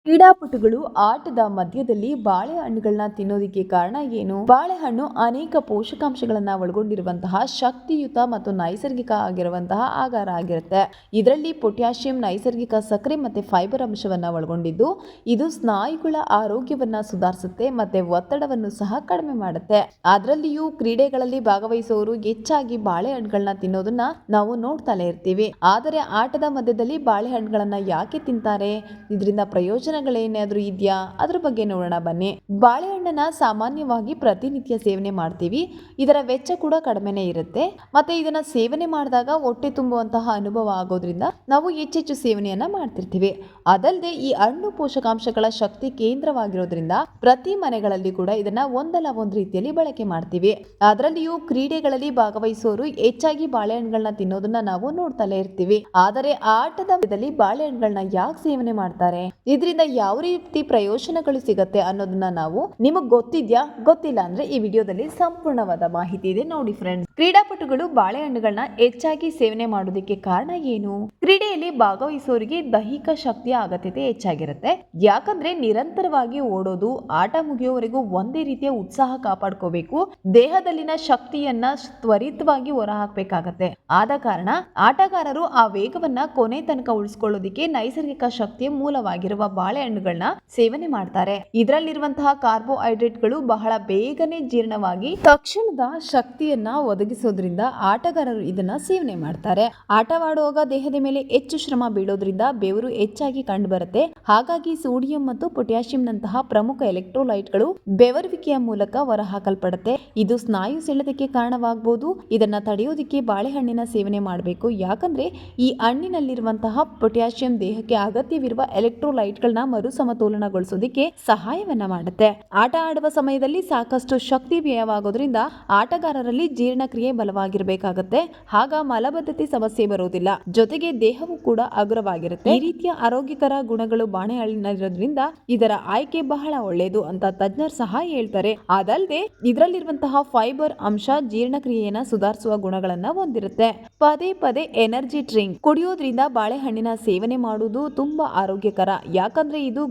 ಕ್ರೀಡಾಪಟುಗಳು ಆಟದ ಮಧ್ಯದಲ್ಲಿ ಬಾಳೆಹಣ್ಣುಗಳನ್ನ ತಿನ್ನೋದಕ್ಕೆ ಕಾರಣ ಏನು? ಬಾಳೆಹಣ್ಣು ಅನೇಕ ಪೋಷಕಾಂಶಗಳನ್ನ ಒಳಗೊಂಡಿರುವಂತಹ ಶಕ್ತಿಯುತ ಮತ್ತು ನೈಸರ್ಗಿಕ ಆಗಿರುವಂತಹ ಆಹಾರ ಆಗಿರುತ್ತೆ. ಇದರಲ್ಲಿ ಪೊಟ್ಯಾಷಿಯಂ, ನೈಸರ್ಗಿಕ ಸಕ್ಕರೆ ಮತ್ತೆ ಫೈಬರ್ ಅಂಶವನ್ನ ಒಳಗೊಂಡಿದ್ದು ಇದು ಸ್ನಾಯುಗಳ ಆರೋಗ್ಯವನ್ನ ಸುಧಾರಿಸುತ್ತೆ ಮತ್ತೆ ಒತ್ತಡವನ್ನು ಸಹ ಕಡಿಮೆ ಮಾಡುತ್ತೆ. ಅದರಲ್ಲಿಯೂ ಕ್ರೀಡೆಗಳಲ್ಲಿ ಭಾಗವಹಿಸುವವರು ಹೆಚ್ಚಾಗಿ ಬಾಳೆಹಣ್ಣುಗಳನ್ನ ತಿನ್ನೋದನ್ನ ನಾವು ನೋಡ್ತಾನೆ ಇರ್ತೀವಿ. ಆದರೆ ಆಟದ ಮಧ್ಯದಲ್ಲಿ ಬಾಳೆಹಣ್ಣುಗಳನ್ನ ಯಾಕೆ ತಿಂತಾರೆ? ಇದರಿಂದ ಪ್ರಯೋಜನಗಳೇನಾದ್ರೂ ಇದೆಯಾ? ಅದ್ರ ಬಗ್ಗೆ ನೋಡೋಣ ಬನ್ನಿ. ಬಾಳೆಹಣ್ಣನ್ನ ಸಾಮಾನ್ಯವಾಗಿ ಪ್ರತಿನಿತ್ಯ ಸೇವನೆ ಮಾಡ್ತೀವಿ. ಇದರ ವೆಚ್ಚ ಕೂಡ ಕಡಿಮೆನೇ ಇರುತ್ತೆ. ಮತ್ತೆ ಇದನ್ನ ಸೇವನೆ ಮಾಡಿದಾಗ ಹೊಟ್ಟೆ ತುಂಬುವಂತಹ ಅನುಭವ ಆಗೋದ್ರಿಂದ ನಾವು ಹೆಚ್ಚೆಚ್ಚು ಸೇವನೆಯನ್ನ ಮಾಡ್ತಿರ್ತೀವಿ. ಅದಲ್ಲದೆ ಈ ಹಣ್ಣು ಪೋಷಕಾಂಶಗಳ ಶಕ್ತಿ ಕೇಂದ್ರವಾಗಿರೋದ್ರಿಂದ ಪ್ರತಿ ಮನೆಗಳಲ್ಲಿ ಕೂಡ ಇದನ್ನ ಒಂದಲ್ಲ ಒಂದು ರೀತಿಯಲ್ಲಿ ಬಳಕೆ ಮಾಡ್ತೀವಿ. ಅದರಲ್ಲಿಯೂ ಕ್ರೀಡೆಗಳಲ್ಲಿ ಭಾಗವಹಿಸೋರು ಹೆಚ್ಚಾಗಿ ಬಾಳೆಹಣ್ಣುಗಳನ್ನ ತಿನ್ನೋದನ್ನ ನಾವು ನೋಡ್ತಲೇ ಇರ್ತೀವಿ. ಆದರೆ ಆಟದ ಮಧ್ಯದಲ್ಲಿ ಬಾಳೆಹಣ್ಣುಗಳನ್ನ ಯಾಕೆ ಸೇವನೆ ಮಾಡ್ತಾರೆ? ಇದರಿಂದ ಯಾವ ರೀತಿ ಪ್ರಯೋಜನಗಳು ಸಿಗತ್ತೆ ಅನ್ನೋದನ್ನ ನಾವು ನಿಮಗ್ ಗೊತ್ತಿದ್ಯಾ? ಗೊತ್ತಿಲ್ಲ ಅಂದ್ರೆ ಈ ವಿಡಿಯೋದಲ್ಲಿ ಸಂಪೂರ್ಣವಾದ ಮಾಹಿತಿ ಇದೆ ನೋಡಿ ಫ್ರೆಂಡ್ಸ್. ಕ್ರೀಡಾಪಟುಗಳು ಬಾಳೆಹಣ್ಣುಗಳನ್ನ ಹೆಚ್ಚಾಗಿ ಸೇವನೆ ಮಾಡೋದಕ್ಕೆ ಕಾರಣ ಏನು? ಕ್ರೀಡೆಯಲ್ಲಿ ಭಾಗವಹಿಸೋರಿಗೆ ದೈಹಿಕ ಶಕ್ತಿಯ ಅಗತ್ಯತೆ ಹೆಚ್ಚಾಗಿರುತ್ತೆ. ಯಾಕಂದ್ರೆ ನಿರಂತರವಾಗಿ ಓಡೋದು, ಆಟ ಮುಗಿಯೋವರೆಗೂ ಒಂದೇ ರೀತಿಯ ಉತ್ಸಾಹ ಕಾಪಾಡ್ಕೋಬೇಕು. ದೇಹದಲ್ಲಿನ ಶಕ್ತಿಯನ್ನ ತ್ವರಿತವಾಗಿ ಹೊರಹಾಕಬೇಕಾಗತ್ತೆ. ಆದ ಕಾರಣ ಆಟಗಾರರು ಆ ವೇಗವನ್ನ ಕೊನೆ ತನಕ ಉಳಿಸ್ಕೊಳ್ಳೋದಿಕ್ಕೆ ನೈಸರ್ಗಿಕ ಶಕ್ತಿಯ ಮೂಲವಾಗಿರುವ ಬಾಳೆಹಣ್ಣುಗಳನ್ನ ಸೇವನೆ ಮಾಡ್ತಾರೆ. ಇದರಲ್ಲಿರುವಂತಹ ಕಾರ್ಬೋಹೈಡ್ರೇಟ್ಗಳು ಬಹಳ ಬೇಗನೆ ಜೀರ್ಣವಾಗಿ ತಕ್ಷಣದ ಶಕ್ತಿಯನ್ನ ಒದಗಿಸೋದ್ರಿಂದ ಆಟಗಾರರು ಇದನ್ನ ಸೇವನೆ ಮಾಡ್ತಾರೆ. ಆಟವಾಡುವಾಗ ದೇಹದ ಮೇಲೆ ಹೆಚ್ಚು ಶ್ರಮ ಬೀಳೋದ್ರಿಂದ ಬೆವರು ಹೆಚ್ಚಾಗಿ ಕಂಡು ಬರುತ್ತೆ. ಹಾಗಾಗಿ ಸೋಡಿಯಂ ಮತ್ತು ಪೊಟ್ಯಾಷಿಯಂ ನಂತಹ ಪ್ರಮುಖ ಎಲೆಕ್ಟ್ರೋಲೈಟ್ಗಳು ಬೆವರುವಿಕೆಯ ಮೂಲಕ ಹೊರಹಾಕಲ್ಪಡುತ್ತೆ. ಇದು ಸ್ನಾಯು ಸೆಳೆತಕ್ಕೆ ಕಾರಣವಾಗಬಹುದು. ಇದನ್ನ ತಡೆಯೋದಿಕ್ಕೆ ಬಾಳೆಹಣ್ಣಿನ ಸೇವನೆ ಮಾಡಬೇಕು. ಯಾಕಂದ್ರೆ ಈ ಹಣ್ಣಿನಲ್ಲಿರುವಂತಹ ಪೊಟ್ಯಾಷಿಯಂ ದೇಹಕ್ಕೆ ಅಗತ್ಯವಿರುವ ಎಲೆಕ್ಟ್ರೋಲೈಟ್ಗಳನ್ನ ಮರು ಸಮತೋಲನಗೊಳಿಸೋದಿಕ್ಕೆ ಸಹಾಯವನ್ನ ಮಾಡುತ್ತೆ. ಆಟ ಆಡುವ ಸಮಯದಲ್ಲಿ ಸಾಕಷ್ಟು ಶಕ್ತಿ ವ್ಯಯವಾಗೋದ್ರಿಂದ ಆಟಗಾರರಲ್ಲಿ ಜೀರ್ಣಕ್ರಿಯೆ ಬಲವಾಗಿರಬೇಕಾಗತ್ತೆ. ಆಗ ಮಲಬದ್ಧತೆ ಸಮಸ್ಯೆ ಬರೋದಿಲ್ಲ. ಜೊತೆಗೆ ದೇಹವು ಕೂಡ ಹಗುರವಾಗಿರುತ್ತೆ. ಈ ರೀತಿಯ ಆರೋಗ್ಯಕರ ಗುಣಗಳು ಬಾಳೆಹಣ್ಣಿನಲ್ಲಿರೋದ್ರಿಂದ ಇದರ ಆಯ್ಕೆ ಬಹಳ ಒಳ್ಳೆಯದು ಅಂತ ತಜ್ಞರು ಸಹ ಹೇಳ್ತಾರೆ. ಅದಲ್ಲದೆ ಇದರಲ್ಲಿರುವಂತಹ ಫೈಬರ್ ಅಂಶ ಜೀರ್ಣಕ್ರಿಯೆಯನ್ನ ಸುಧಾರಿಸುವ ಗುಣಗಳನ್ನ ಹೊಂದಿರುತ್ತೆ. ಪದೇ ಪದೇ ಎನರ್ಜಿ ಡ್ರಿಂಕ್ ಕುಡಿಯೋದ್ರಿಂದ ಬಾಳೆಹಣ್ಣಿನ ಸೇವನೆ ಮಾಡುವುದು ತುಂಬಾ ಆರೋಗ್ಯಕರ. ಯಾಕಂದ್ರೆ ಇದು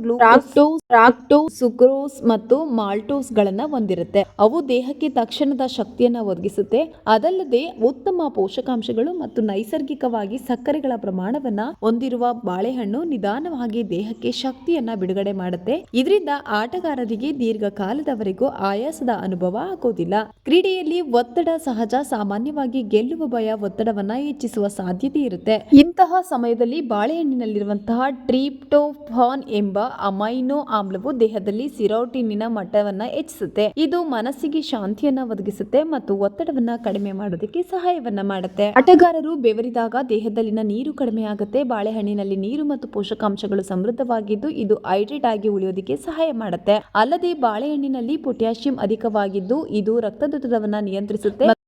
ಫ್ರಾಕ್ಟೋಸ್, ಸುಕ್ರೋಸ್ ಮತ್ತು ಮಾಲ್ಟೋಸ್ ಗಳನ್ನ ಹೊಂದಿರುತ್ತೆ. ಅವು ದೇಹಕ್ಕೆ ತಕ್ಷಣದ ಶಕ್ತಿಯನ್ನ ಒದಗಿಸುತ್ತೆ. ಅದಲ್ಲದೆ ಉತ್ತಮ ಪೋಷಕಾಂಶಗಳು ಮತ್ತು ನೈಸರ್ಗಿಕವಾಗಿ ಸಕ್ಕರೆಗಳ ಪ್ರಮಾಣವನ್ನ ಹೊಂದಿರುವ ಬಾಳೆಹಣ್ಣು ನಿಧಾನವಾಗಿ ದೇಹಕ್ಕೆ ಶಕ್ತಿಯನ್ನ ಬಿಡುಗಡೆ ಮಾಡುತ್ತೆ. ಇದರಿಂದ ಆಟಗಾರರಿಗೆ ದೀರ್ಘಕಾಲದವರೆಗೂ ಆಯಾಸದ ಅನುಭವ ಆಗೋದಿಲ್ಲ. ಕ್ರೀಡೆಯಲ್ಲಿ ಒತ್ತಡ ಸಹಜ. ಸಾಮಾನ್ಯವಾಗಿ ಗೆಲ್ಲುವ ಭಯ ಒತ್ತಡವನ್ನ ಹೆಚ್ಚಿಸುವ ಸಾಧ್ಯತೆ ಇರುತ್ತೆ. ಇಂತಹ ಸಮಯದಲ್ಲಿ ಬಾಳೆಹಣ್ಣಿನಲ್ಲಿರುವಂತಹ ಟ್ರಿಪ್ಟೋಫಾನ್ ಎಂಬ ಅಮೈನೋ ಆಮ್ಲವು ದೇಹದಲ್ಲಿ ಸಿರೋಟಿನಿನ ಮಟ್ಟವನ್ನ ಹೆಚ್ಚಿಸುತ್ತೆ. ಇದು ಮನಸ್ಸಿಗೆ ಶಾಂತಿಯನ್ನ ಒದಗಿಸುತ್ತೆ ಮತ್ತು ಒತ್ತಡವನ್ನ ಕಡಿಮೆ ಮಾಡೋದಕ್ಕೆ ಸಹಾಯವನ್ನ ಮಾಡುತ್ತೆ. ಆಟಗಾರರು ಬೆವರಿದಾಗ ದೇಹದಲ್ಲಿನ ನೀರು ಕಡಿಮೆ ಆಗುತ್ತೆ. ಬಾಳೆಹಣ್ಣಿನಲ್ಲಿ ನೀರು ಮತ್ತು ಪೋಷಕಾಂಶಗಳು ಸಮೃದ್ಧವಾಗಿದ್ದು ಇದು ಹೈಡ್ರೇಟ್ ಆಗಿ ಉಳಿಯೋದಕ್ಕೆ ಸಹಾಯ ಮಾಡುತ್ತೆ. ಅಲ್ಲದೆ ಬಾಳೆಹಣ್ಣಿನಲ್ಲಿ ಪೊಟ್ಯಾಷಿಯಂ ಅಧಿಕವಾಗಿದ್ದು ಇದು ರಕ್ತದೊತ್ತಡವನ್ನ ನಿಯಂತ್ರಿಸುತ್ತೆ